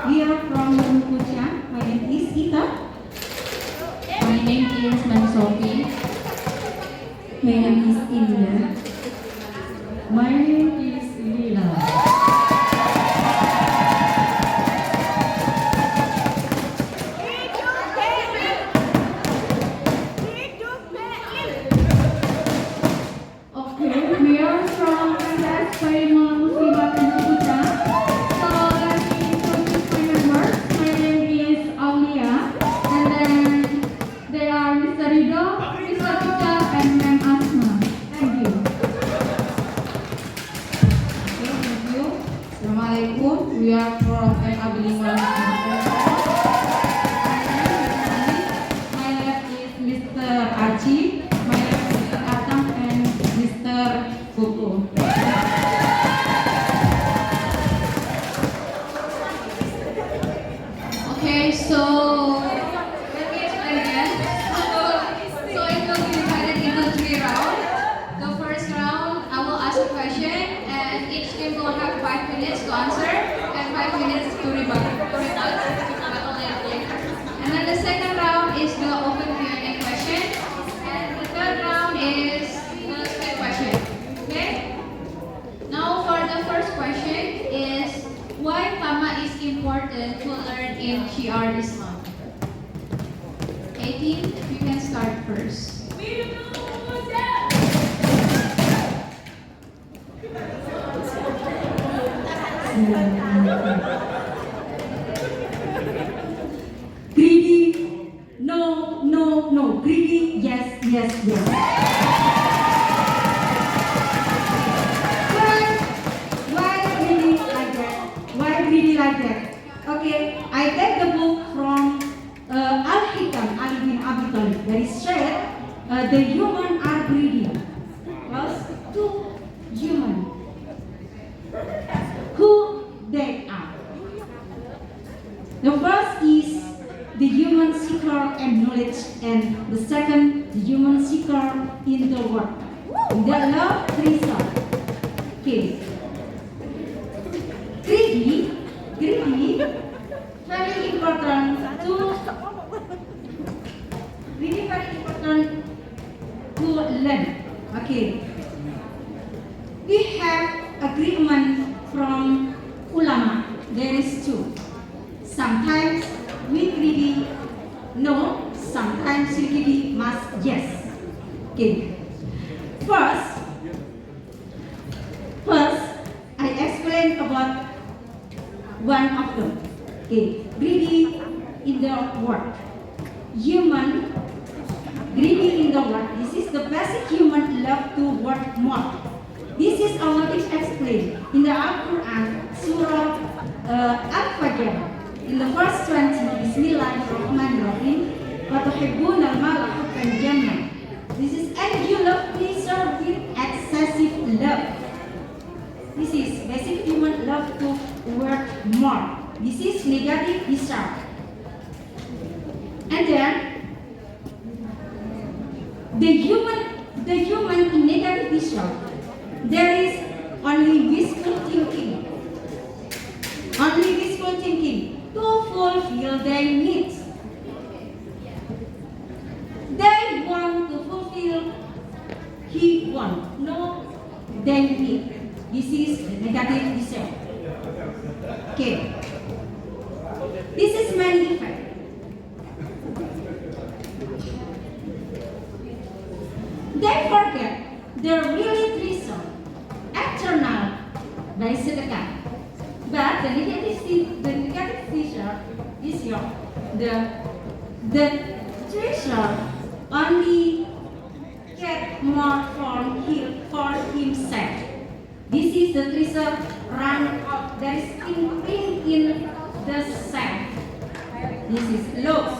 We are from MIMNU Pucang. My name is Ita. My name is Sophie. My name is Indah. My name is Lila. Okay, we are from MTsB Official Youtube Channel. So let me introduce my members. My name is Aulia, and then they are Mr. Rido, Mr. Juga, and Ma'am Asma. Thank you. Thank you. Assalamualaikum. We are from Bilingual. My left is Mr. Aji. My left is Mr. Atam and Mr. Koko. Okay, so let me explain again. So it will be divided into 3 rounds. The first round, I will ask a question, and each team will have 5 minutes to answer and 5 minutes to rebuttal. And then the second round is the open Q&A question, and the third round is the split question. Okay? Now for the first question is why Tama is important to learn in Syiar Islam. 18, you can start first. Greedy. No, no, no. Greedy. Yes, yes, yes. Why greedy like that? Why greedy like that? Okay, I take the book from Al-Hikam, Ali bin Abi Thalib. That is said, the human are greedy. Plus, 2 human. Who they are? The first is the human seeker and knowledge, and the second, the human seeker in the world. They love result. Okay. Greedy, very important to learn. Okay. We have agreement from ulama. There is 2. Sometimes we greedy no, sometimes we greedy must yes. Okay. First, I explain about one of them. Okay, greedy in the word. Human greedy in the word. This is the basic human love to work more. This is Allah explained in the Al-Quran, Surah Al-Fajr. In the verse 20, Bismillahirrahmanirrahim. Wa tuhibbuna al-mala hubban jamma. This is and you love pleasure with excessive love. This is basic human love to work more. This is negative desire. And then the human in negative desire, there is only wishful thinking. Only wishful thinking to fulfill their needs. They want to fulfill he want, no they need. This is negative desire. Okay. This is main effect. They forget the really treasure, external by sedekah. But the negative treasure is the treasure only get more for himself. This is the treasure run out. There is thing in the self. This is loss.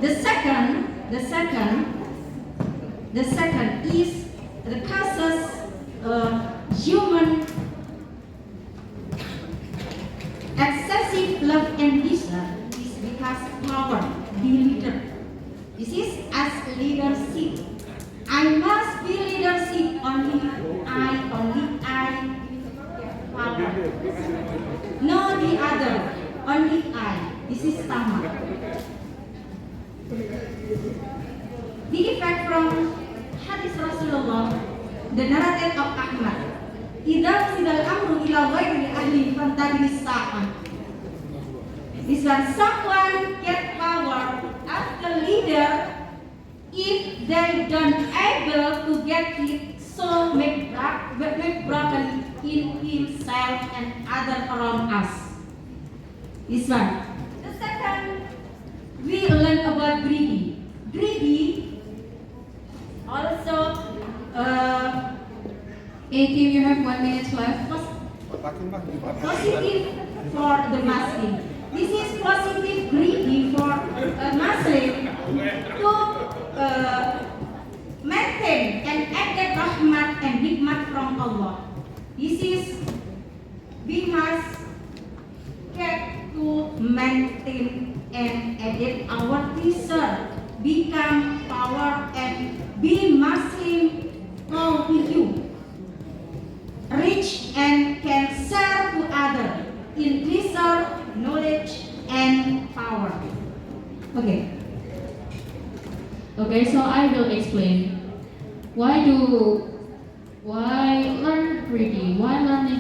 The second is the causes human excessive love and desire is because power, be leader. This is as leadership. I must be leadership only I power. No the other, only I. This is Tamak. The effect from hadis Rasulullah, the narrative of Ahmad. Idza sidal amru ila ghairi ahli fantadri sa'ah. This one, someone get power as the leader if they don't able to get it, so make broken in himself and other around us. This one. The second, we learn about greedy. Greedy also team, you have 1 minute left. positive for the Muslim. This is positive greedy for a Muslim to maintain and added rahmat and hikmat from Allah. This is we must get to maintain and edit our research, become power and be Muslim how we you. Rich and can serve to others in research, knowledge and power. Okay. Okay, so I will explain why learning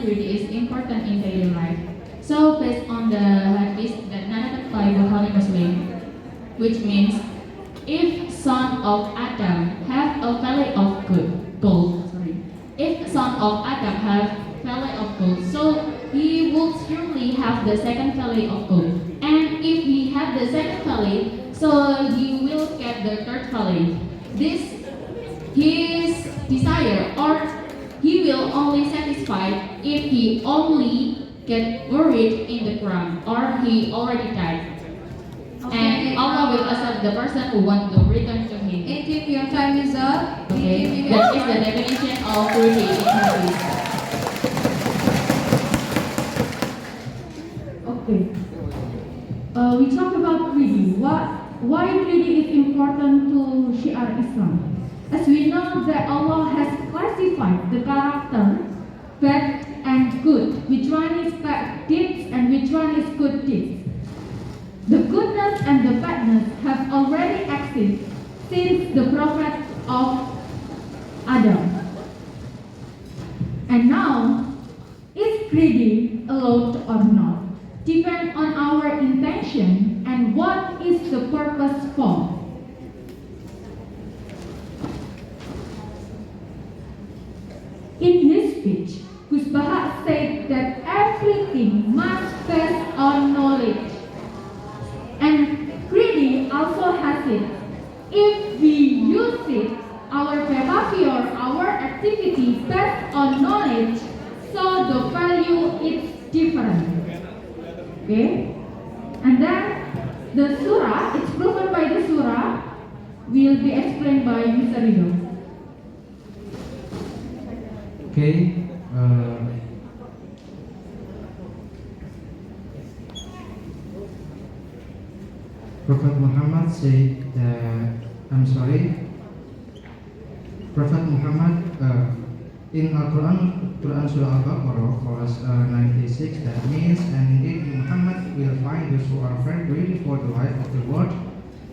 greedy is important in daily life. So based on the hadith that narrated by Bukhari Muslim, which means if son of Adam have a valley of gold, if son of Adam have valley of gold, so he will surely have the second valley of gold. And if he have the second valley, so he will get the third valley. This his desire, or he will only satisfied if he only get buried in the ground or he already died. Okay. And Allah will accept the person who want to return to him. Team, your time is up. Okay, that is the definition of greedy in Hadith. Okay. We talk about greedy. Why greedy is important to Syiar Islam? As we know that Allah has classified the character bad and good. Which one is bad deeds and which one is good deeds? The goodness and the badness have already existed since the prophet of Adam. And now, is greedy allowed or not? Depend on our intention and what is the purpose for. In his speech, Gus Baha said that everything must based on knowledge. And greedy also has it. If we use it, our behavior, our activity based on knowledge, so the value is different. Okay? And then the surah, it's proven by the surah, will be explained by Mr. Rido. Okay. Prophet Muhammad said that, Prophet Muhammad in Quran Surah Al-Baqarah verse 96, that means, and indeed Muhammad will find those who are very greedy for the life of the world,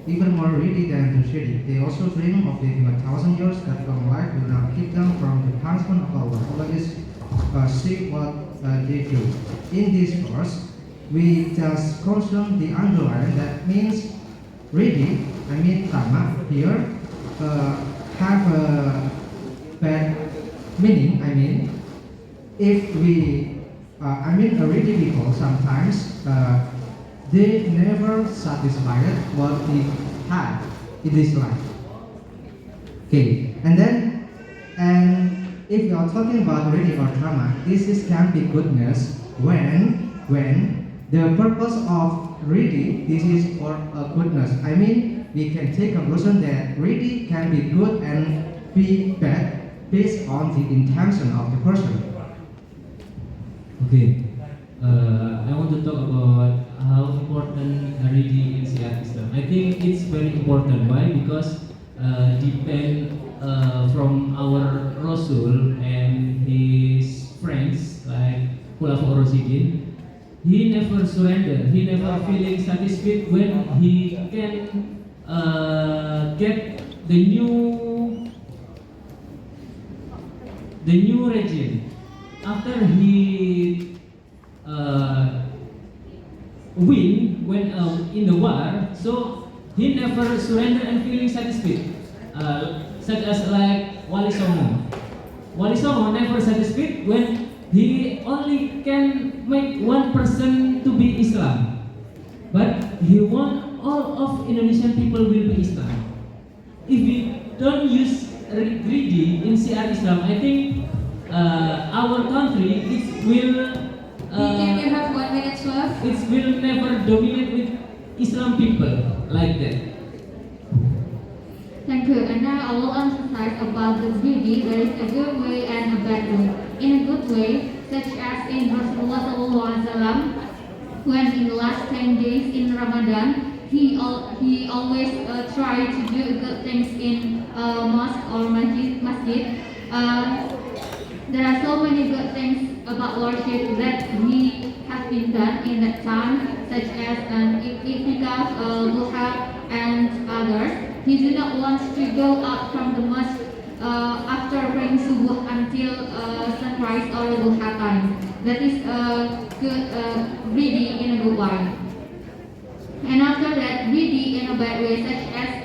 even more greedy than the shady. They also dream of living 1,000 years, that long life will not keep them from the punishment of Allah. Allah is see what they do. In this verse, we just consume the underline, that means greedy, tamak here have a bad meaning. If we greedy people sometimes they never satisfied what they had in this life. Okay, and if you are talking about greedy or tamak, this can be goodness when the purpose of greedy, this is for goodness. We can take a conclusion that greedy can be good and be bad based on the intention of the person. Okay, I want to talk about how important greedy in Syiar Islam. I think it's very important. Why? Because depend from our Rasul and his friends, like Khulafaur Rasyidin, he never surrender. He never feeling satisfied when he can get the new regime. After he win when in the war, so he never surrender and feeling satisfied. Such as like Wali Songo. Wali Songo never satisfied when he only can make 1% to be Islam, but he want all of Indonesian people will be Islam. If we don't use greedy in Syiar Islam, I think our country will Can you have 1 minute left? it will never dominate with Islam people like that. Thank you. And now I will emphasize about the greedy. There is a good way and a bad way. In a good way, such as in Rasulullah SAW, when in the last 10 days in Ramadan, he always try to do good things in mosque or masjid. There are so many good things about worship that we have been done in that time, such as itikaf, duha, and others. He did not want to go out from the mosque after praying subuh until sunrise or duha time. That is good, greedy in a good way. And after that, greedy in a bad way, such as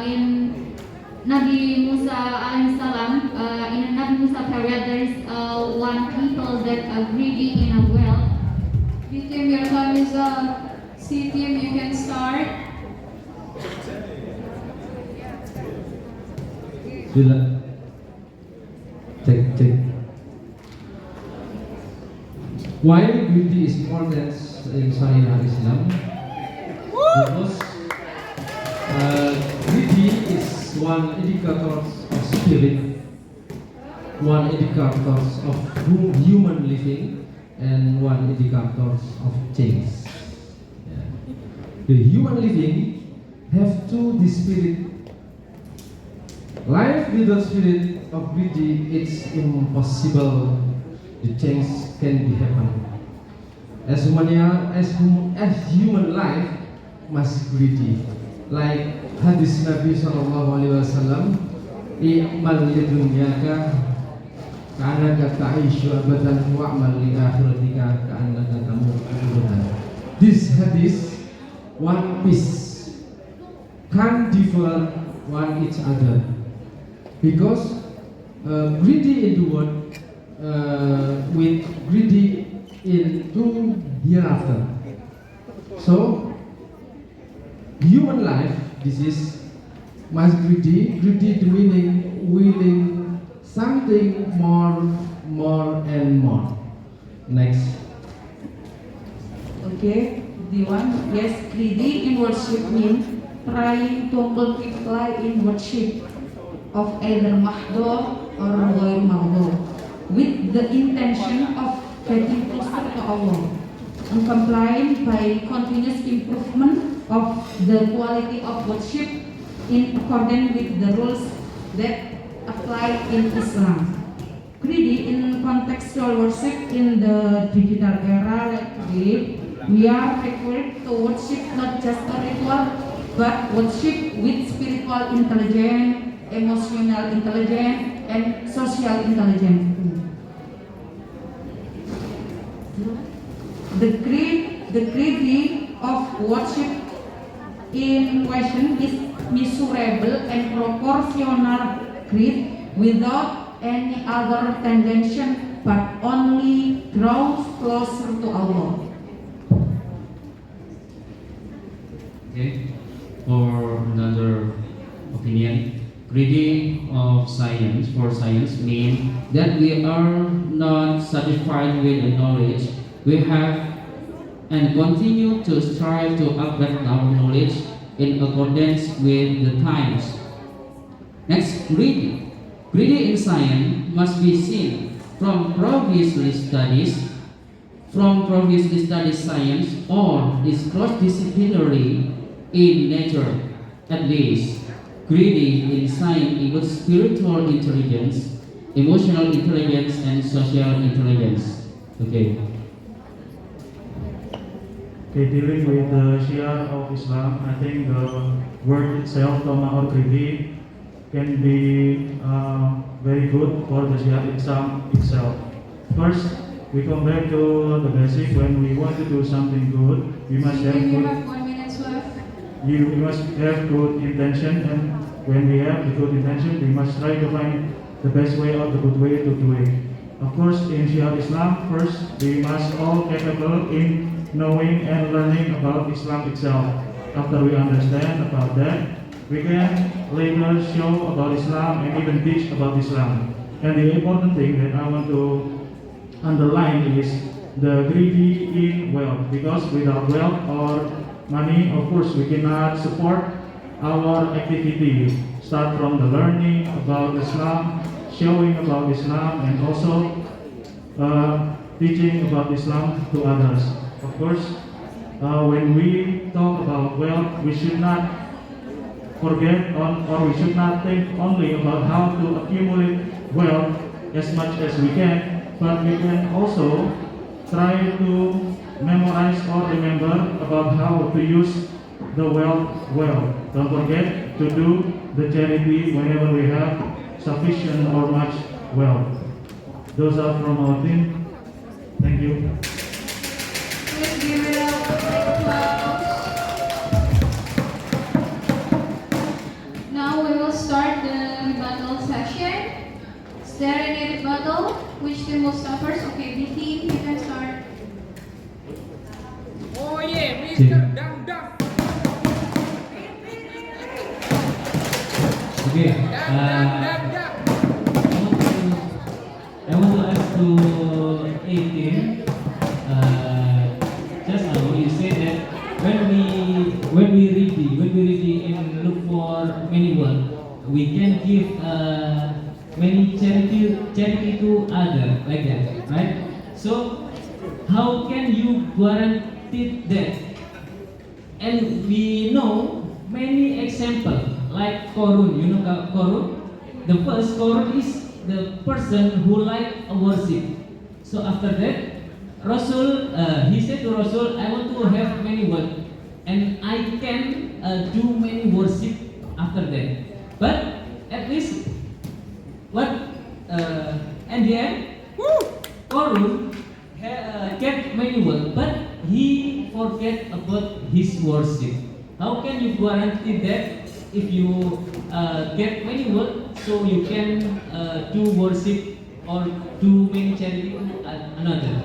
in Nabi Musa alaihissalam, in Nabi Musa period, there is one people that are greedy in a well. Team, your time is up. C team, you can start. Bila cek. Why beauty is important in Syariah Islam? Because beauty is one indicator of spirit, one indicator of human living, and one indicator of change. Yeah. The human living have the spirit. Life without spirit of beauty, it's impossible. The change can be happen. As human life must greedy. Like hadis Nabi SAW, "I'mal li dunyaka ka'annaka ta'ishu abadan wa'mal li akhiratika ka'annaka tamutu abadan." This hadis, one piece, can't differ one each other. Because greedy in the world with greedy into hereafter. So human life, this is must greedy the meaning willing something more and more. Next. Okay, the one, yes, greedy in worship means trying to multiply in worship of either mahdhur or ghair mahdhur with the intention of getting closer to Allah and complying by continuous improvement of the quality of worship in accordance with the rules that apply in Islam. Greedy in contextual worship in the digital era like today, we are required to worship not just a ritual but worship with spiritual intelligence, emotional intelligence, and social intelligence. The greedy of worship in question is measurable and proportional greed without any other tendency but only draws closer to Allah. Okay, for another opinion, greedy of science for science means that we are not satisfied with the knowledge we have and continue to strive to upgrade our knowledge in accordance with the times. Next, greedy. Greedy in science must be seen from previously studied science or is cross-disciplinary in nature. At least, greedy in science includes spiritual intelligence, emotional intelligence, and social intelligence. Okay. Okay, dealing with the Shia of Islam, I think the word itself, Tamak or greedy, can be very good for the Shia exam itself. First, we come back to the basic. When we want to do something good, we must have You good. have 1 minute left. We must have good intention, and when we have the good intention, we must try to find the best way or the good way to do it. Of course, in Shia Islam, first we must all capable in knowing and learning about Islam itself. After we understand about that, we can later show about Islam and even teach about Islam. And the important thing that I want to underline is the greedy in wealth, because without wealth or money, of course, we cannot support our activity. Start from the learning about Islam, showing about Islam, and also teaching about Islam to others. Of course, when we talk about wealth, we should not forget or we should not think only about how to accumulate wealth as much as we can, but we can also try to memorize or remember about how to use the wealth well. Don't forget to do the charity whenever we have sufficient or much wealth. Those are from our team. Thank you. Please give it up for applause. Now we will start the rebuttal session. Is there any rebuttal? Which team will start first? Okay, B team, you can start. Oh yeah, Mr. Dang Dang. Okay. I want to ask to 18. Just now you said that when we read and look for many words, we can give many charity to other like that, right? So how can you guarantee that? And we know many examples like Korun. You know Korun? The first Korun is the person who like worship. So after that, Rasul, he said to Rasul, I want to have many words and I can do many worship after that. But at least what and then Korun get many words, but he forget about his worship. How can you guarantee that if you get many words, so you can do worship or do many charity to another?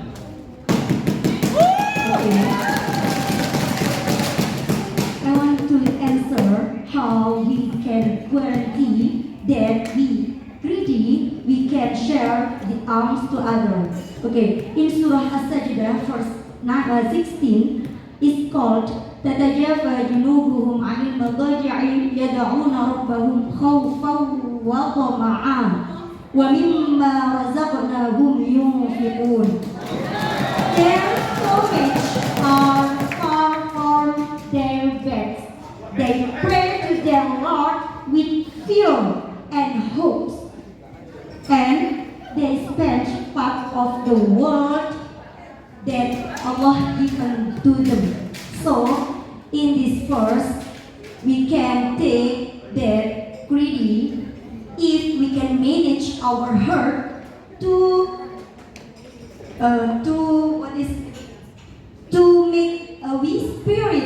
Okay. I want to answer how we can guarantee that we can share the alms to others. Okay, in Surah As-Sajdah, verse 16, is called تتجافى جنوبهم عن المضاجع يدعون ربهم خوفا وطمعا ومما رزقناهم ينفقون. Their stomachs are far from their beds. They pray to their Lord with fear and hopes, and they spend part of the world that Allah given to them. So, in this verse, we can take that greedy if we can manage our heart to make a weak spirit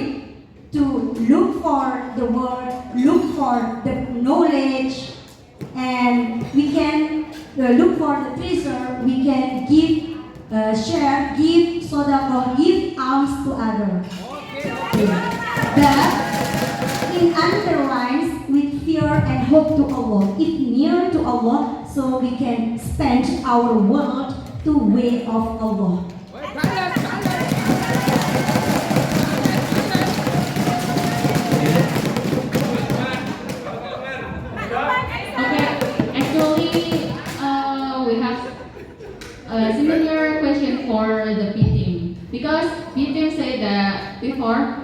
to look for the word, look for the knowledge, and we can look for the treasure. We can give, share, give, sodaqah, give alms to others. But it underlines with fear and hope to Allah. If near to Allah, so we can spend our world to way of Allah. Okay, actually, we have a similar question for the B team, because B team said that before,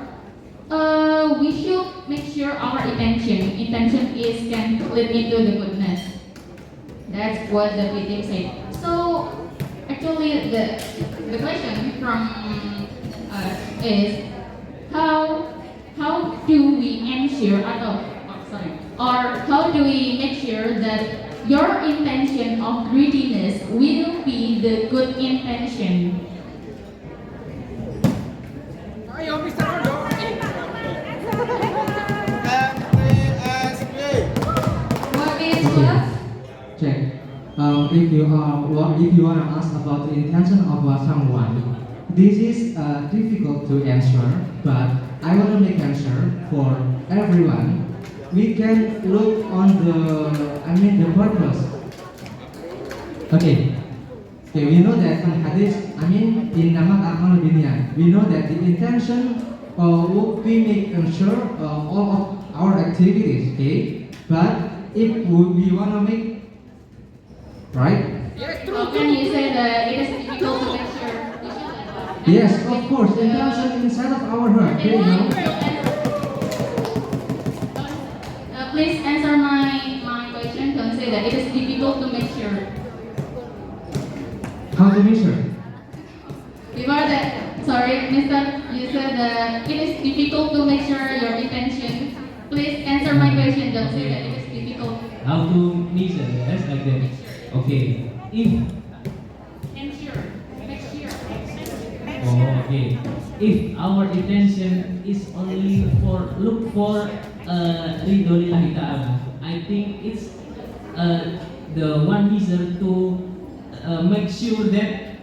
we should make sure our intention is can lead into the goodness. That's what the B team said. So actually, the question from is how do we ensure or how do we make sure that your intention of greediness will be the good intention? Ayo, Mr. Rondo. What is what? Check. If you wanna ask about the intention of someone, this is difficult to answer, but I wanna make answer for everyone. We can look on the purpose. Okay, we know that in hadith, in Namak Amal Dunia, we know that the intention would be make sure all of our activities, okay? But if we wanna make, right? Yes, true, How can you say that it is difficult to make sure? Yes, of course, intention inside of our heart, okay, you know? Please answer my question. Don't say that it is difficult to make sure. How to measure? Before that, sorry, Mister, you said that it is difficult to make sure your intention. Please answer my question. Don't say that it is difficult. How to measure? Yes, like that. Okay. If Ensure. Make sure. okay. If our intention is only for look for ridho lillahi ta'ala, I think it's the one measure to make sure that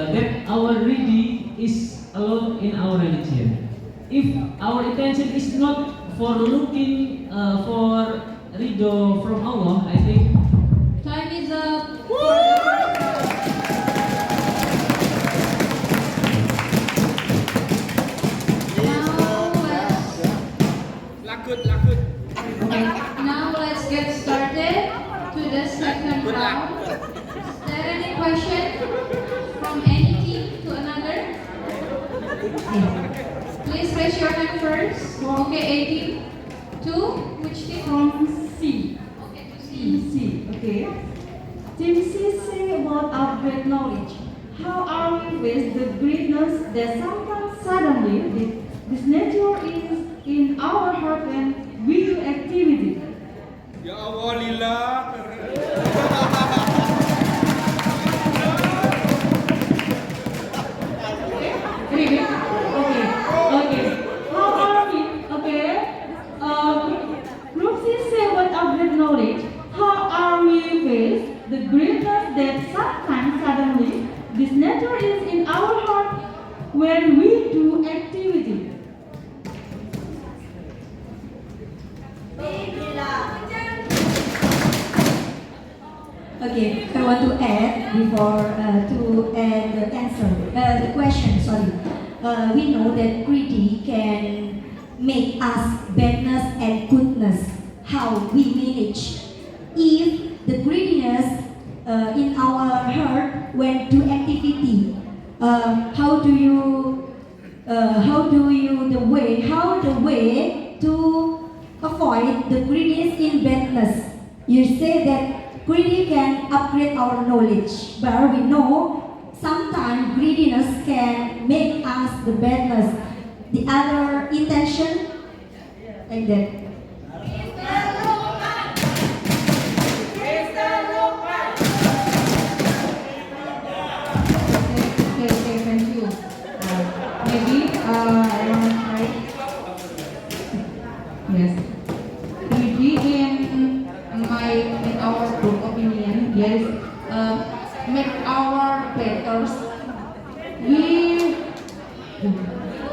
that our ready is allowed in our religion. If our intention is not for looking for ridho from Allah, I think Time is up for the first round. Now let's get started to the second round. Is there any question from any team to another? Please raise your hand first. Okay, A team. Two, which team? From C. Okay, to C. C. Okay. Team C say about upgrade knowledge. How are we with the greatness that sometimes suddenly this nature is in our heart when we do activity? Ya Allah, lillah. Okay. How are we? Okay. Group C say about upgrade knowledge. How are we with the greatness that sometimes suddenly this nature is in our heart when we do activity? Okay, I want to add before to add the answer, the question. Sorry, we know that greedy can make us badness and goodness. How we manage? If the greediness in our heart when do activity, how the way to avoid the greediness in badness? You say that greedy can upgrade our knowledge, but we know sometimes greediness can make us the badness. The other intention, like that. Okay, thank you. Maybe I want to try. Yes. Greedy in our group opinion, yes, make our betters.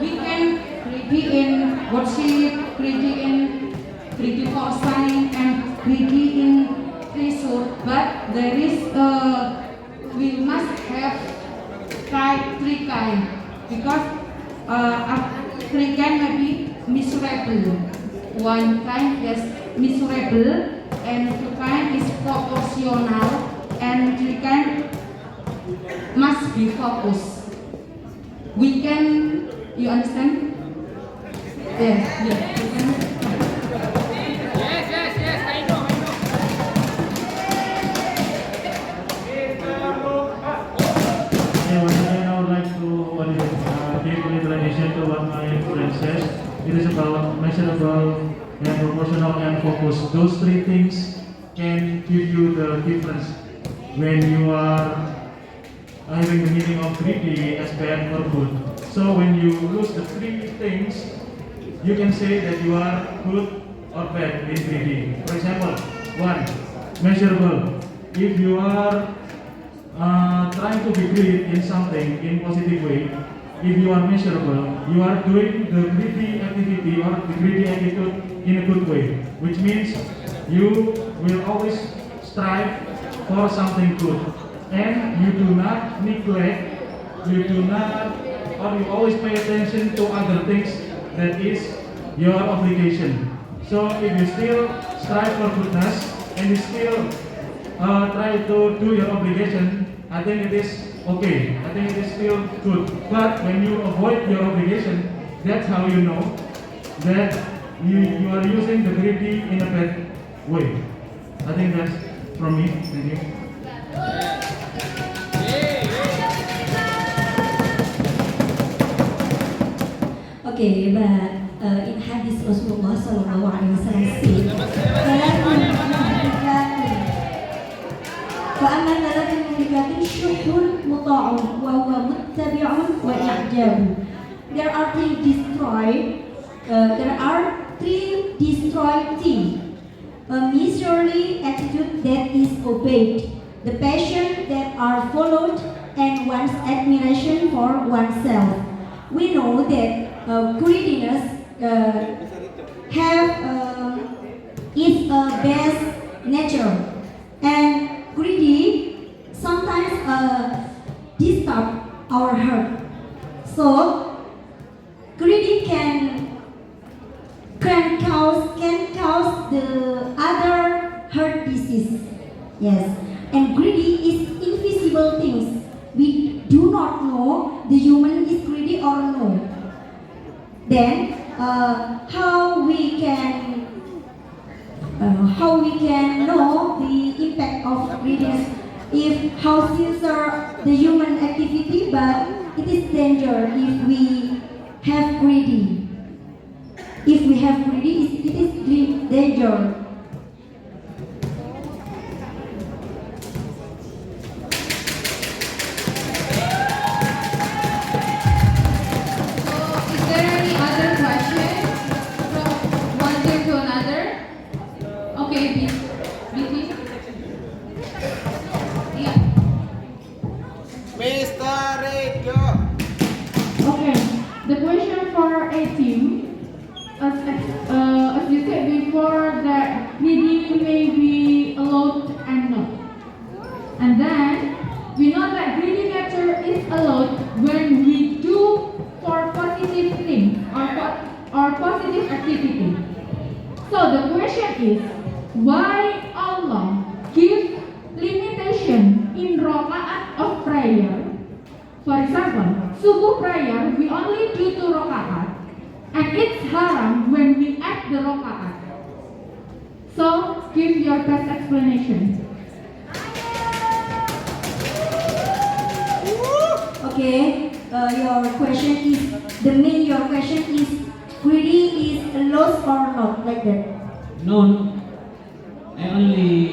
We can greedy in worship, greedy for sign, and greedy in treasure. But there is we must have three kind, because three kind may be miserable. One kind is miserable, and two kind is proportional, and three kind must be focused. We can, you understand? Yes, yes. We can. Yes, I know. Okay, once again, I would like to it is about measurable and proportional and focus. Those three things can give you the difference when you are having the meaning of greedy as bad or good. So when you lose the three things, you can say that you are good or bad in greedy. For example, 1. Measurable. If you are trying to be greedy in something in positive way, if you are measurable, you are doing the greedy activity or the greedy attitude in a good way, which means you will always strive for something good, and you do not neglect, you do not, or you always pay attention to other things that is your obligation. So if you still strive for goodness and you still try to do your obligation, I think it is okay. I think it is still good. But when you avoid your obligation, that's how you know that you are using the greedy in a bad way. I think that's from me. Thank you. Okay, but in hadith Rasulullah sallallahu alaihi wasallam said, فأما ثلاث مملكات شح مطاع وهو متبع وإعجاب. There are three destroyed things: a miserly attitude that is obeyed, the passion that are followed, and one's admiration for oneself. We know that greediness is a base nature, and greedy sometimes disturb our heart. So greedy can cause the other heart disease. Yes, and greedy is invisible things. We do not know the human is greedy or no. Then how we can know the impact of greediness? If how sincere the human activity, but it is danger if we have greedy. If we have greedy, it is danger. So, is there any other question from one thing to another? Okay, please. Yeah. Mr. Radio. Okay, the question for a team, as you said before, that greedy may be allowed and not. And then we know that greedy nature is allowed when we do for positive thing or positive activity. So the question is, why Allah give limitation in rakaat of prayer? For example, subuh prayer we only do 2 rakaat, and it's haram when we add the rakaat. So give your best explanation. Okay, your question is greedy is lost or not, like that? No, I only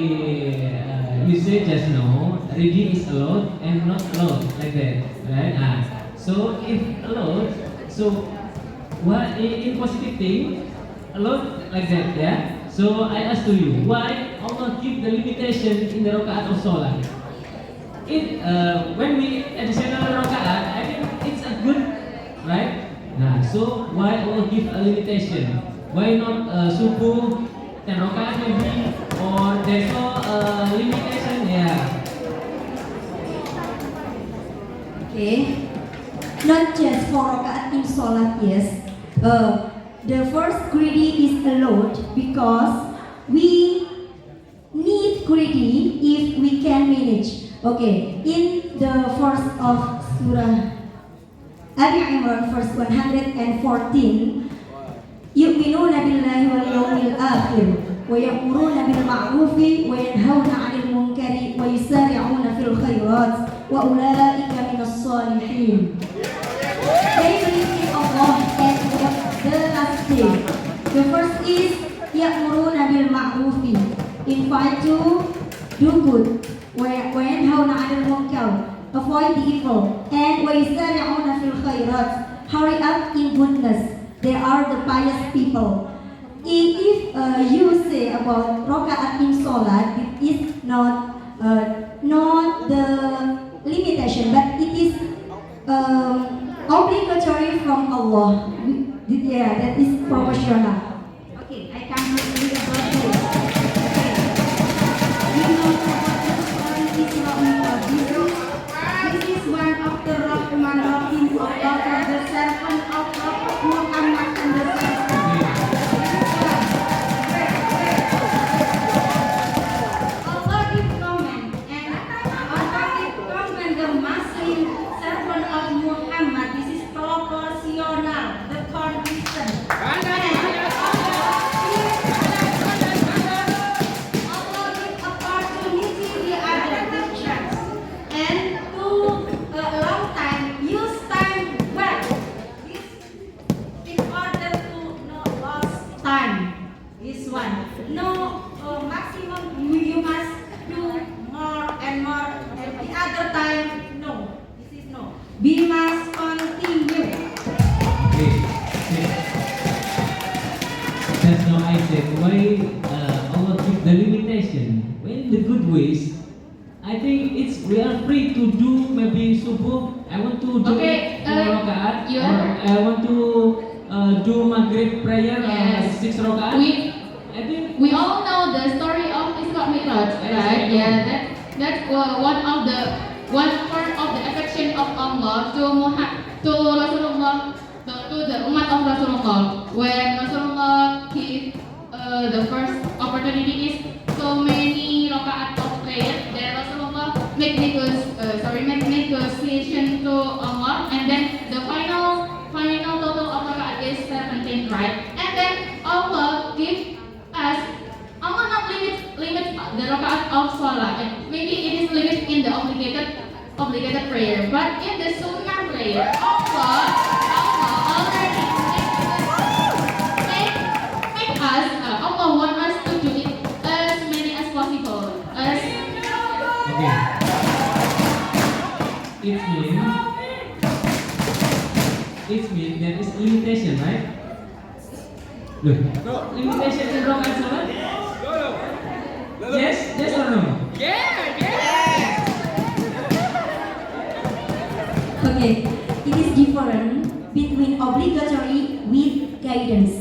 you say just no. Reading is allowed and not allowed, like that, right? So if allowed, so what in positive thing allowed like that, yeah. So I ask to you, why Allah keep the limitation in the rakaat of salah? When we additional rakaat, I think it's a good, right? So why Allah give a limitation? Why not subuh 10 rakaat maybe, or there's no limitation? Yeah. Okay, not just for rakaat in salat, yes. The first greedy is allowed because we need greedy if we can manage. Okay, in the verse of Surah Ali Imran, verse 114, يؤمنون بالله واليوم الآخر ويأمرون بالمعروف وينهون عن المنكر ويسارعون في الخيرات وأولئك من الصالحين. They believe in Allah and the last fight to do good, وينهون عن المنكر, avoid the evil, and ويسارعون في الخيرات, hurry up in goodness. They are the pious people. If you say about rokaat in Salat, it is not the limitation, but it is obligatory from Allah. Yeah, that is proportional. Okay, I can read about this. You know about the story this is one of the Rahman Rahim of Allah, the servant of Muhammad and the servant. Allah give comment and Allah give comment the Muslim servant of Muhammad. This is proportional, the condition. Allah give opportunity the other teachers and to a long time use time well. This in order to not lost time. This one. No maximum you must do more and more. And the other time no. This is no. We must continue. Okay. That's how I said why Allah keep the limitation. When the good ways, I think we are free to do maybe subuh. I want to do Okay, 4 rakaat, yeah. or I want to do Maghrib prayer Yes. 6 rakaat. I think We all know the story of Isra Mi'raj, right? Yeah, that's one part of the affection of Allah to Rasulullah, to the umat of Rasulullah. When Rasulullah gave the first opportunity is so many rakaat of prayer, then Rasulullah make negotiation to Allah, and then the final total of rakaat is 17, right? And then Allah give us, Allah not limit the rakaat of salah. Maybe it is limited in the obligated prayer, but in the sunnah prayer, Allah already make us. Allah want us to do it as many as possible. okay. It means there is limitation, right? Look, limitation in rakaat salat? Yes or no? Okay, it is different between obligatory with guidance.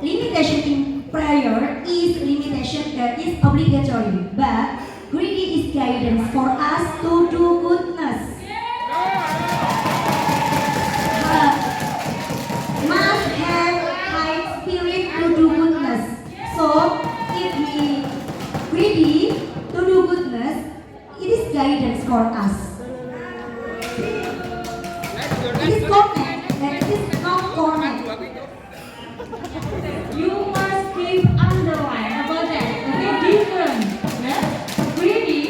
Limitation in prayer is limitation that is obligatory, but greedy is guidance for us to do goodness. Must have high spirit to do goodness. So, if we greedy to do goodness, it is guidance for us. It is comment, and it is not comment. You must keep underline about that. Okay, different. Yeah? Greedy,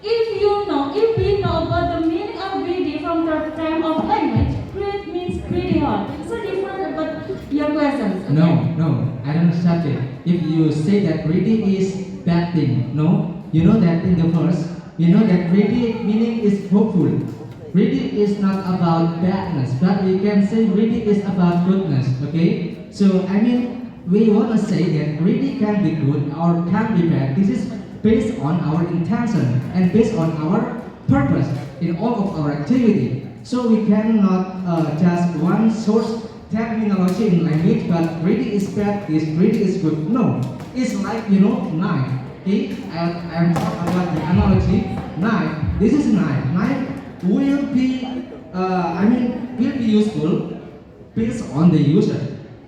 if we know about the meaning of greedy from the term of language, greed means greedy heart. So different about your questions. Okay? No, I don't accept it. If you say that greedy is bad thing, no, you know that in the verse, you know that greedy meaning is hopeful. Greedy is not about badness, but we can say greedy is about goodness, okay? So, I mean, we want to say that greedy can be good or can be bad. This is based on our intention and based on our purpose in all of our activity. So, we cannot just one source terminology in language, but greedy is bad, greedy is good. No, it's like, knife, okay? I'm talking about the analogy, knife. This is knife. Knife will be useful based on the user,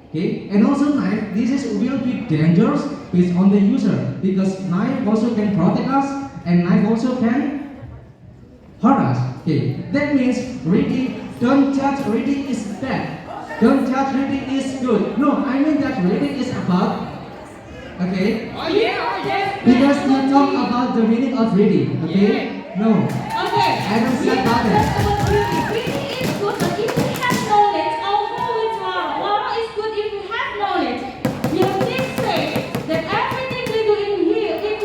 okay? And also knife, will be dangerous based on the user, because knife also can protect us and knife also can hurt us, okay? That means greedy, don't judge greedy is bad, don't judge greedy is good. No, I mean that greedy is about, okay? Because you talk about the meaning of greedy, okay? No. Okay. I don't say about that. Greedy is good, but if you have knowledge, although it's wrong is good if you have knowledge. You did say that everything we do in here, in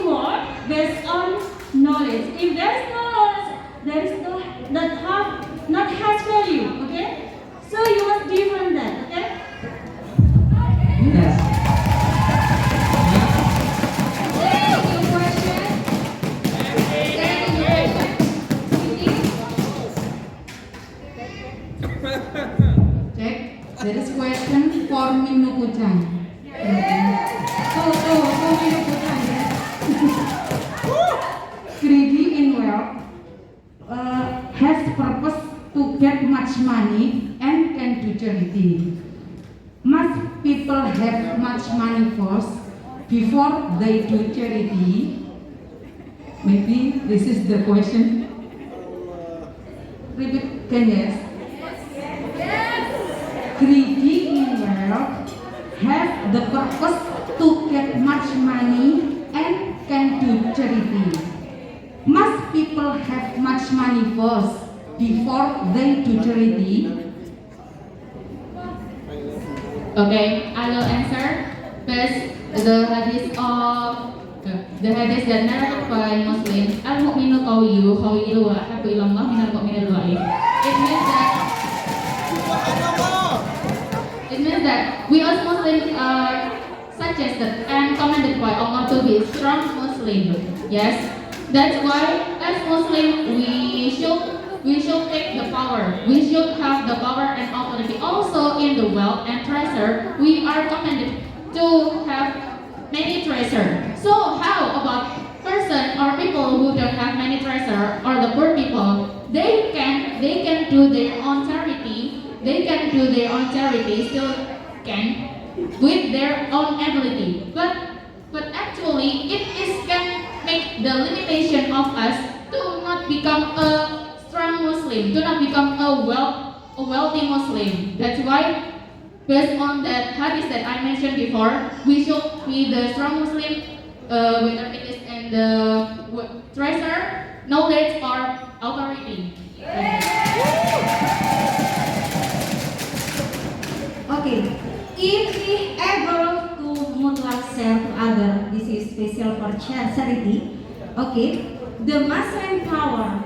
Check. There is question for MIMNU Pucang. So MIMNU Pucang, yes. Greedy in wealth has purpose to get much money and can do charity. Must people have much money first before they do charity? Maybe this is the question. Repeat, can yes? Greedy in wealth has the purpose to get much money and can do charity. Must people have much money first before they do charity? Okay, I will answer. First, the hadith that narrated by Muslims, al-mu'minu qawiyyun wa habbu ilallah minal mu'minil dha'if. It means that we as Muslims are suggested and commanded by Allah to be strong Muslim. Yes, that's why as Muslims we should take the power. We should have the power and authority. Also in the wealth and treasure, we are commanded to have many treasure. So how about person or people who don't have many treasure or the poor people? They can do their own charity. They can do their own charity, still can with their own ability. But actually, it can make the limitation of us to not become a strong Muslim, to not become a wealthy Muslim. That's why, based on that hadith that I mentioned before, we should be the strong Muslim, whether it is in the treasure, knowledge, or authority. Okay, if we able to mutual share to other, this is special for charity. Okay, the Muslim power.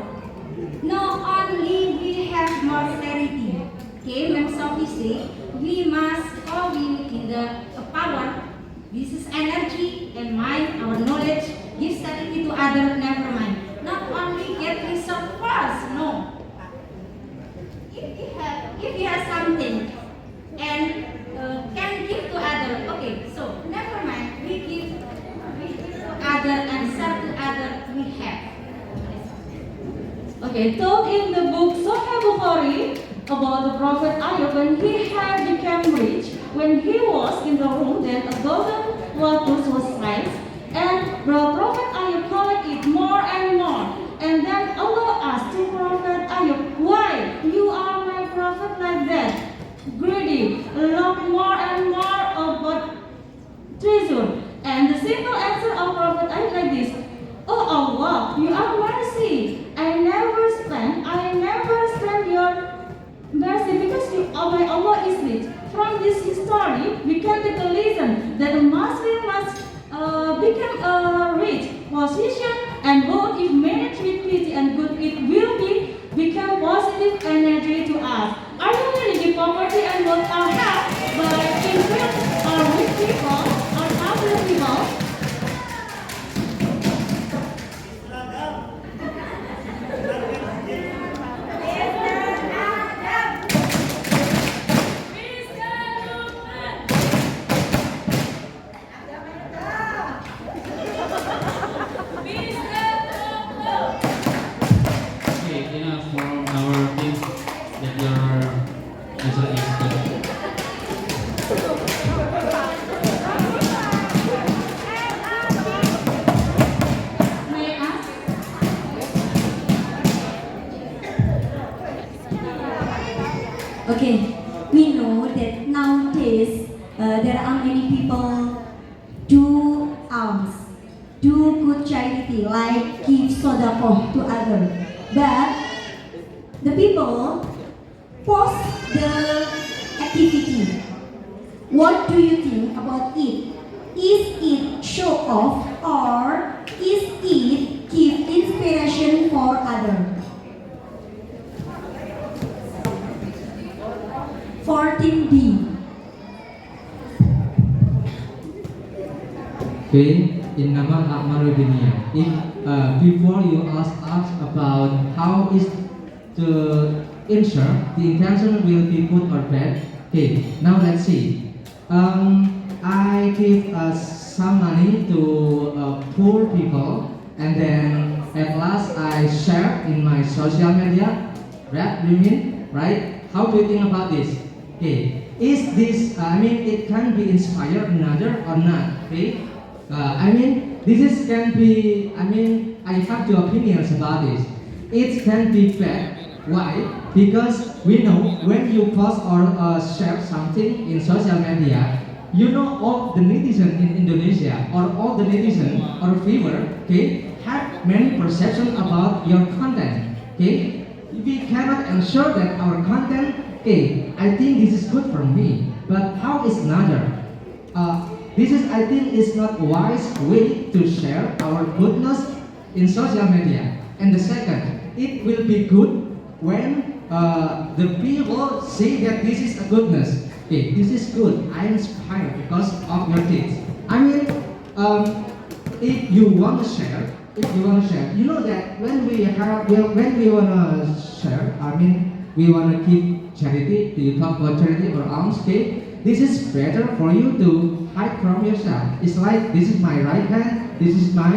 Not only we have more charity. Okay, when we say we must all be in the power. This is energy and mind, our knowledge. Give charity to other. Never mind. Not only get result first. No. If you have something and can give to other, okay, so never mind, we give to other and serve to other we have. Okay, told in the book Sahih Bukhari about the Prophet Ayub when he had become rich, when he was in the room, then a golden lotus was raised, and the Prophet Ayub collected more and more, and then Allah asked to Prophet Ayub, why you are my prophet like that? Greedy, love more and more about treasure. And the simple answer of Prophet Ayub like this: oh Allah, you are mercy. I never spend your mercy because my Allah is rich. From this history, we can take a lesson that a Muslim must become a rich position, and both if managed with pity and good, it will become positive energy to us. Are you willing to give poverty and wealth our help by influence our rich people or other people? Okay, we know that nowadays there are many people do alms, do good charity, like give sodakoh to others. But the people post the activity. What do you think about it? Is it show off or is it give inspiration for others? 14B. Okay, innamal a'malu binniyat. If before you ask us about how is the in short, the intention will be good or bad. Okay, now let's see. I give some money to poor people, and then at last I share in my social media. Right? Do you mean? Right? How do you think about this? Okay, is this? It can be inspire another or not? Okay, this can be. I have two opinions about this. It can be bad. Why? Because we know when you post or share something in social media, you know all the netizen in Indonesia or all the netizen or viewer, okay, have many perception about your content. Okay, we cannot ensure that our content, okay, I think this is good for me, but how is another? This is, I think, is not wise way to share our goodness in social media. And the second, it will be good when the people say that this is a goodness. Okay, this is good. I am inspired because of your deeds. If you want to share, you know that when we want to share, we want to give charity. Do you talk about charity or alms? Okay, this is better for you to hide from yourself. It's like this is my right hand, this is my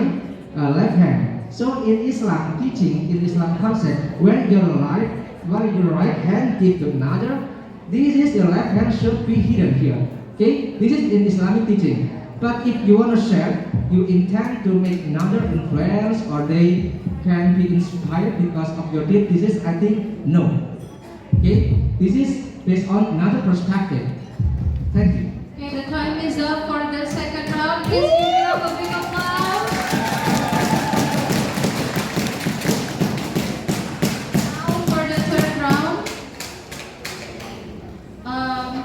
left hand. So in Islam teaching, in Islam concept, when your right hand give to another, this is your left hand should be hidden here. Okay, this is in Islamic teaching. But if you want to share, you intend to make another influence or they can be inspired because of your deed. This is, I think, no. Okay, this is based on another perspective. Thank you. Okay, the time is up for the second round. Please give it up a big applause. Now for the third round.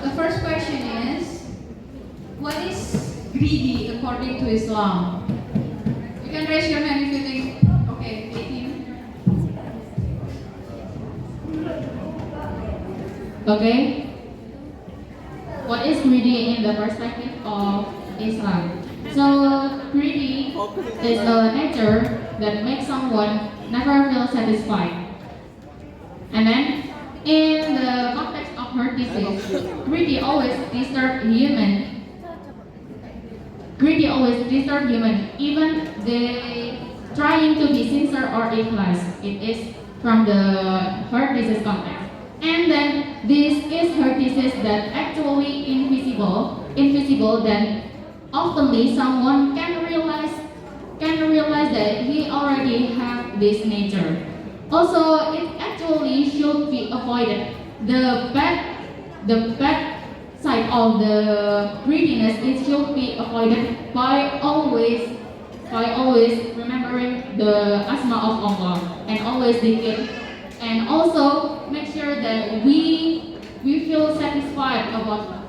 The first question is, what is greedy according to Islam? You can raise your hand if you think. Okay, 18. Okay. What is greedy in the perspective of Islam? So greedy is a nature that makes someone never feel satisfied. And then in the context of her thesis, greedy always disturb human. Greedy always disturb human, even they trying to be sincere or ikhlas. It is from the her thesis context. And then this is her thesis that actually invisible, then oftenly someone can realize that he already have this nature. Also, it actually should be avoided. The bad side of the greediness, it should be avoided by always remembering the asma of Allah and always dhikr. And also make sure that we feel satisfied about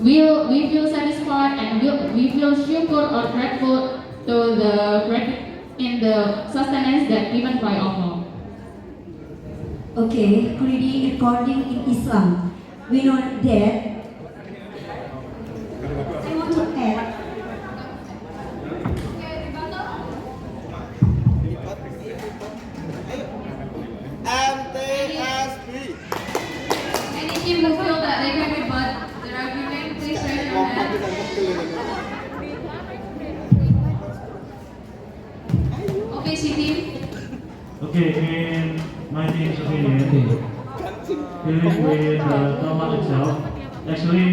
we feel satisfied and we feel shukr or grateful to in the sustenance that given by Allah. Okay, greedy according in Islam. We know that. I want to add. MTsB. Any team who feel that they can rebut their argument, please raise your hand. Okay, C team. Okay, in my team's opinion, dealing with the Tamak itself, actually,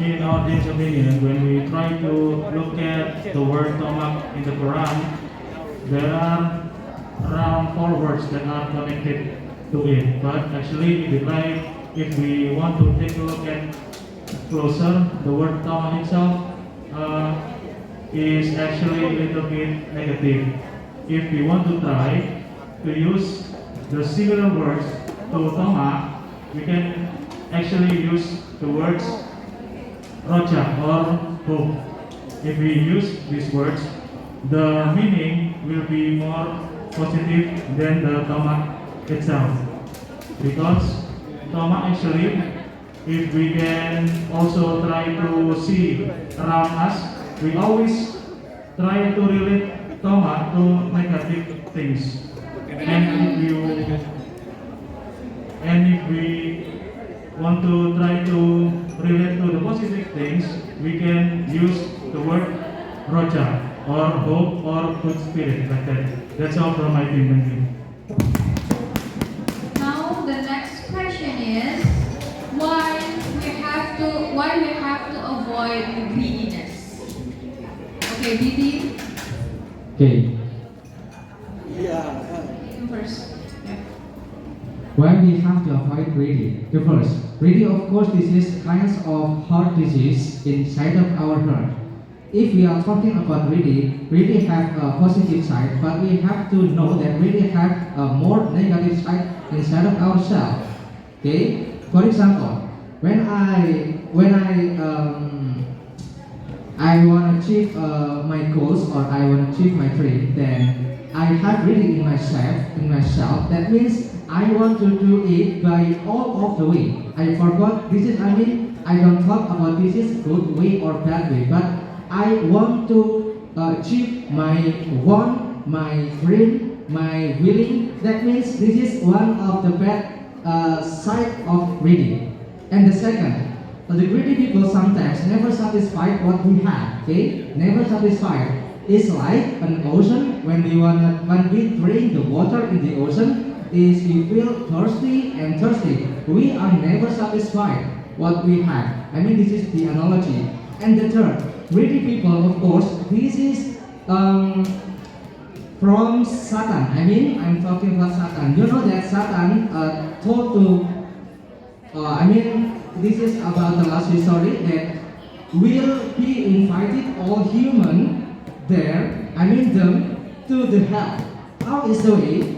in our team's opinion, when we try to look at the word Tamak in the Quran, there are around 4 words that are connected to it. But actually, if we want to take a look at closer, the word Tamak itself is actually a little bit negative. If we want to try to use the similar words to Tamak, we can actually use the words roja or hope. If we use these words, the meaning will be more positive than the Tamak itself. Because Tamak actually, if we can also try to see around us, we always try to relate Tamak to negative things. And if you And if we want to try to relate to the positive things, we can use the word roja, or hope, or good spirit, like that. That's all from my team. Thank you. Now the next question is why we have to avoid greediness. Okay, Bibi. Okay. You first. Yeah. Why we have to avoid greedy? The first, greedy, of course, this is kinds of heart disease inside of our heart. If we are talking about greedy have a positive side, but we have to know that greedy have a more negative side inside of ourselves. Okay. For example, when I want to achieve my goals, or I want to achieve my dream, then I have greedy in myself. That means I want to do it by all of the way. I forgot this is, I don't talk about this is good way or bad way, but I want to achieve my want, my dream, my willing. That means this is one of the bad side of greedy. And the second, the greedy people sometimes never satisfied what we have. Okay, never satisfied. It's like an ocean. When we drink the water in the ocean, is we feel thirsty and thirsty. We are never satisfied what we have. This is the analogy. And the third, greedy people, of course, this is from Satan. I'm talking about Satan. You know that Satan told to, this is about the last story, that will he invited all human there, them to the hell. How is the way?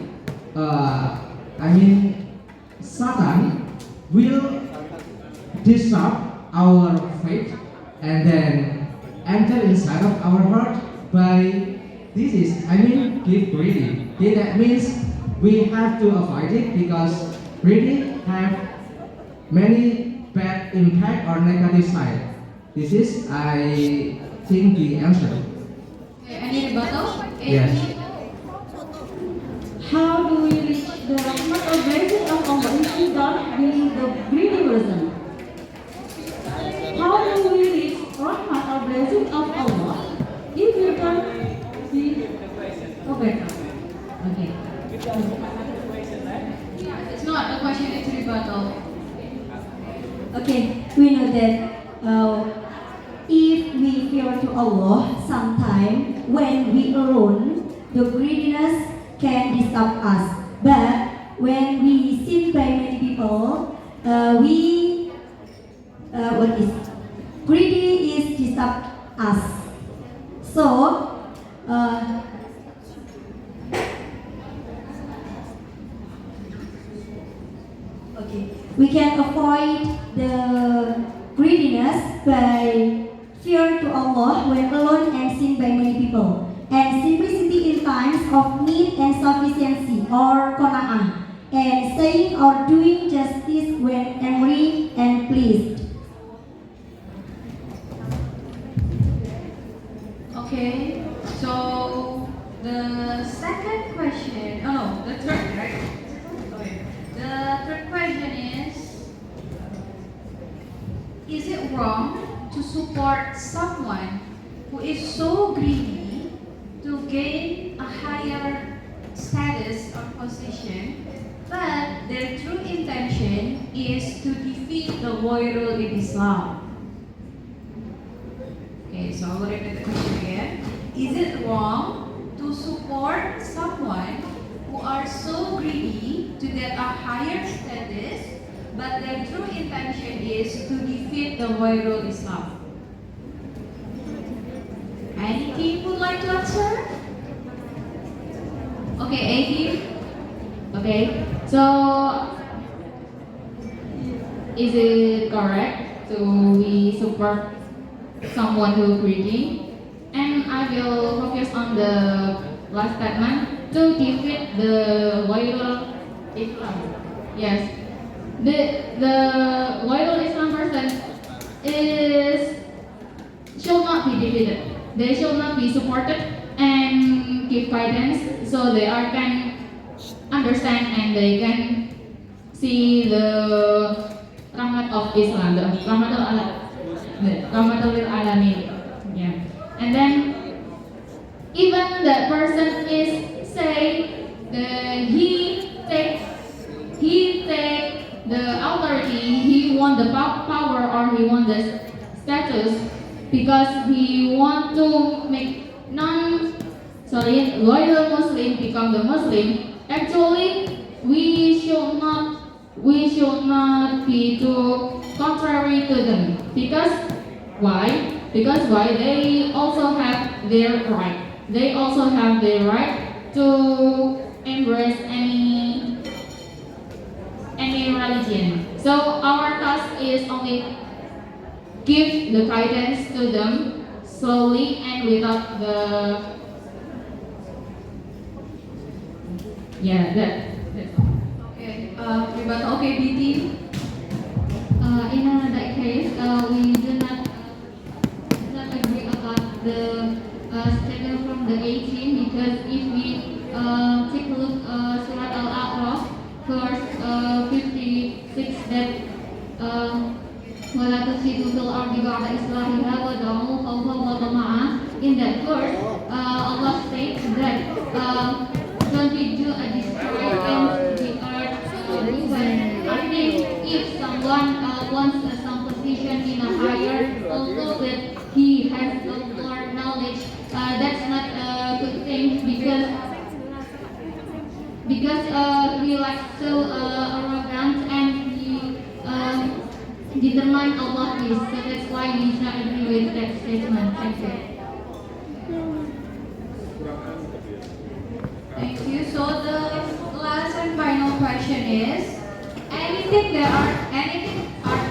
Satan will disrupt our faith and then enter inside of our heart by give greedy. Okay, that means we have to avoid it because greedy have many bad impact or negative side. This is, I think, the answer. Okay, any rebuttal? Yes. How do we reach the rahmat or blessing of Allah if we don't believe the greedy version? How do we reach rahmat or blessing of Allah if we don't be better? Okay. It's not a question, it's a rebuttal. Okay, we know that if we fear to Allah, sometime when we alone, the greediness can disturb us. But when we sin by many people, greedy is disturb us. So, we can avoid the greediness by fear to Allah when alone and sin by many people, and simplicity in times of need and sufficiency or qana'ah, and saying or doing justice when angry and pleased. Okay, so the second question, the third, right? Okay. The third question is it wrong to support someone who is so greedy to gain a higher status or position, but their true intention is to defeat the loyal in Islam? Okay, so I'll repeat the question again. Is it wrong to support someone who are so greedy to get a higher status, but their true intention is to defeat the loyal Islam? Any team would like to answer? Okay, A team. Okay, so is it correct to we support someone who greedy? And I will focus on the last statement, to defeat the loyal Islam. Yes, the loyal Islam person should not be defeated. They should not be supported and give guidance so they can understand and they can see the rahmat of Islam, the rahmatul alamin. Yeah. And then even that person is say he take the authority, he want the power or he want the status because he want to make loyal Muslim become the Muslim. Actually, we should not be too contrary to them. Because why? They also have their right. They also have the right to embrace any religion. So our task is only give the guidance to them slowly and without the that's all. Okay, rebuttal. Okay, BT. In that case, we do not agree about the statement from the 18 because if we take a look Surat Al-A'raf, verse 56 that وَلَا تُفْسِدُوا فِي الْأَرْضِ بَعْدَ إِصْلَاحِهَا وَادْعُوهُ خَوْفًا وَطَمَعًا. In that verse, Allah states that don't be do a destroy against the earth movement. I think if someone wants some position in a higher, although that he has more knowledge, that's not a good thing because he like so arrogant and he determine Allah is. So that's why we should not agree with that statement. Thank you. Thank you. So the last and final question is: anything are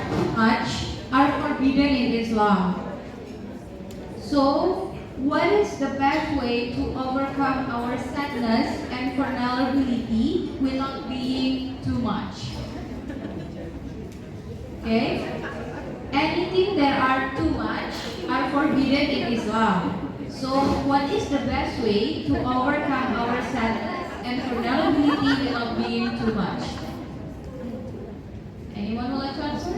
too much are forbidden in Islam. So, what is the best way to overcome our sadness and vulnerability without being too much? Okay? Anything that are too much are forbidden in Islam. So, what is the best way to overcome our sadness and vulnerability without being too much? Anyone would like to answer?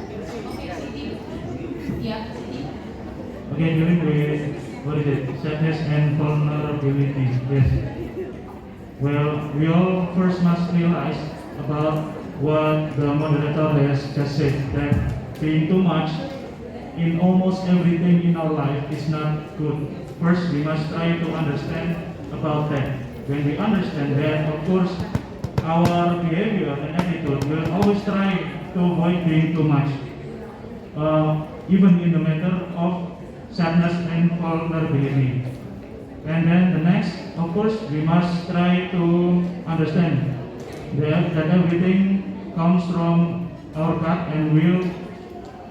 Okay, Siti. Yeah, Siti. Okay, dealing with sadness and vulnerability. Yes. Well, we all first must realize about what the moderator has just said, that being too much in almost everything in our life is not good. First, we must try to understand about that. When we understand that, of course, our behavior and attitude will always try to avoid being too much. Even in the matter of sadness and vulnerability. And then the next, of course, we must try to understand that everything comes from our God and will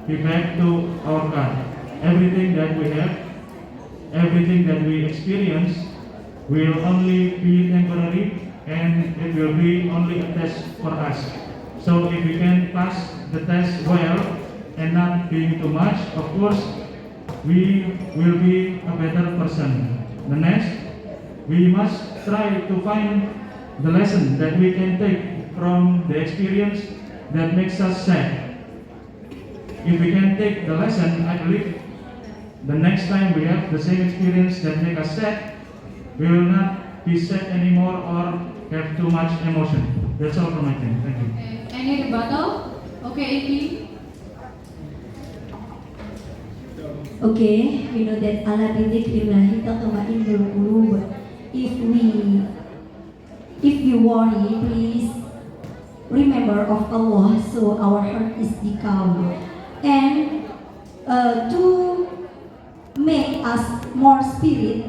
be back to our God. Everything that we have, everything that we experience will only be temporary and it will be only a test for us. So if we can pass the test well and not being too much, of course, we will be a better person. The next, we must try to find the lesson that we can take from the experience that makes us sad. If we can take the lesson, I believe the next time we have the same experience that makes us sad, we will not be sad anymore or have too much emotion. That's all from my thing. Thank you. Any rebuttal? Okay, Iki. Okay, we know that ala bidzikrillahi tatma'innul qulub. If we worry, please remember of Allah, so our heart is be calm. And to make us more spirit,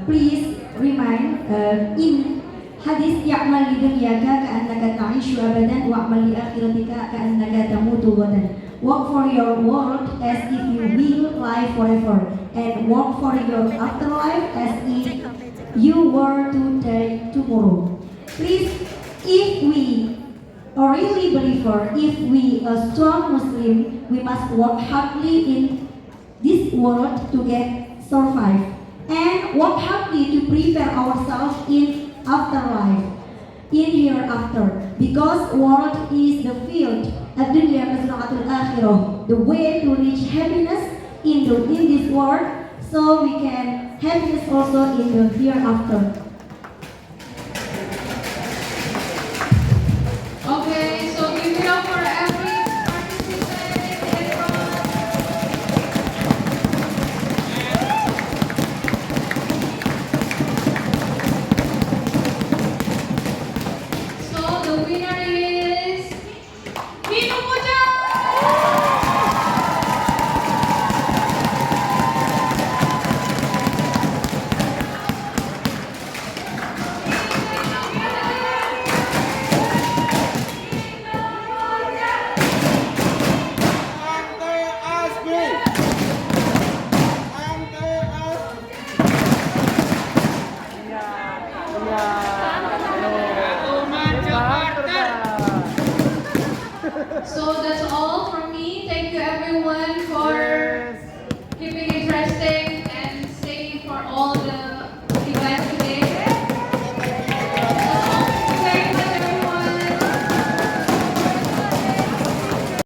please remind in hadis ya'mal li dunyaka ka'annaka ta'ishu abadan wa'mal li akhiratika ka'annaka tamutu ghadan. Work for your world as if you will live forever, and work for your afterlife as if you were to die tomorrow. Please, if we are really believer, if we a strong Muslim, we must work hardly in this world to get survive, and work hardly to prepare ourselves in afterlife, in hereafter, because world is the الدنيا مزرعة الآخرة, the way to reach happiness in this world, so we can happiness also in the hereafter. Okay, so give it up for every participant. Everyone. So the winner is MIMNU Pucang. So that's all from me. Thank you everyone for